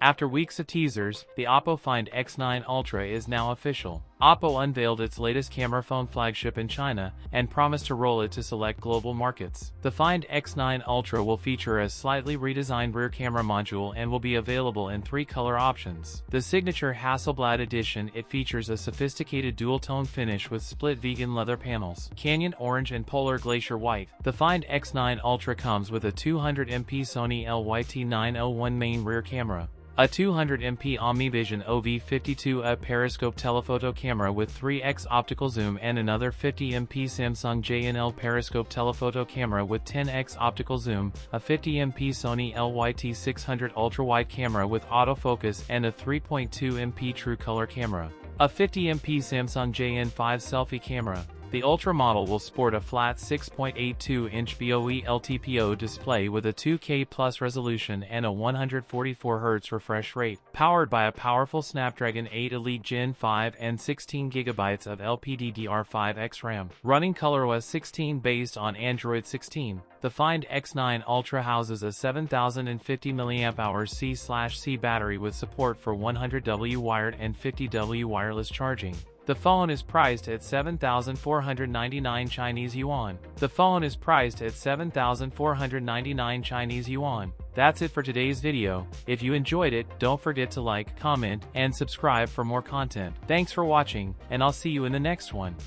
After weeks of teasers, the OPPO Find X9 Ultra is now official. OPPO unveiled its latest camera phone flagship in China and promised to roll it to select global markets. The Find X9 Ultra will feature a slightly redesigned rear camera module and will be available in 3 color options. The signature Hasselblad edition, it features a sophisticated dual-tone finish with split vegan leather panels, Canyon Orange and Polar Glacier White. The Find X9 Ultra comes with a 200MP Sony LYT901 main rear camera, a 200MP OmniVision OV52 periscope telephoto camera with 3x optical zoom, and another 50MP Samsung JNL periscope telephoto camera with 10x optical zoom, a 50MP Sony LYT600 ultra-wide camera with autofocus, and a 3.2MP true color camera, a 50MP Samsung JN5 selfie camera. The Ultra model will sport a flat 6.82-inch BOE LTPO display with a 2K plus resolution and a 144Hz refresh rate, powered by a powerful Snapdragon 8 Elite Gen 5 and 16GB of LPDDR5X RAM, running ColorOS 16 based on Android 16. The Find X9 Ultra houses a 7050 mAh C/C battery with support for 100W wired and 50W wireless charging. The phone is priced at 7,499 Chinese yuan. The phone is priced at 7,499 Chinese yuan. That's it for today's video. If you enjoyed it, don't forget to like, comment, and subscribe for more content. Thanks for watching, and I'll see you in the next one.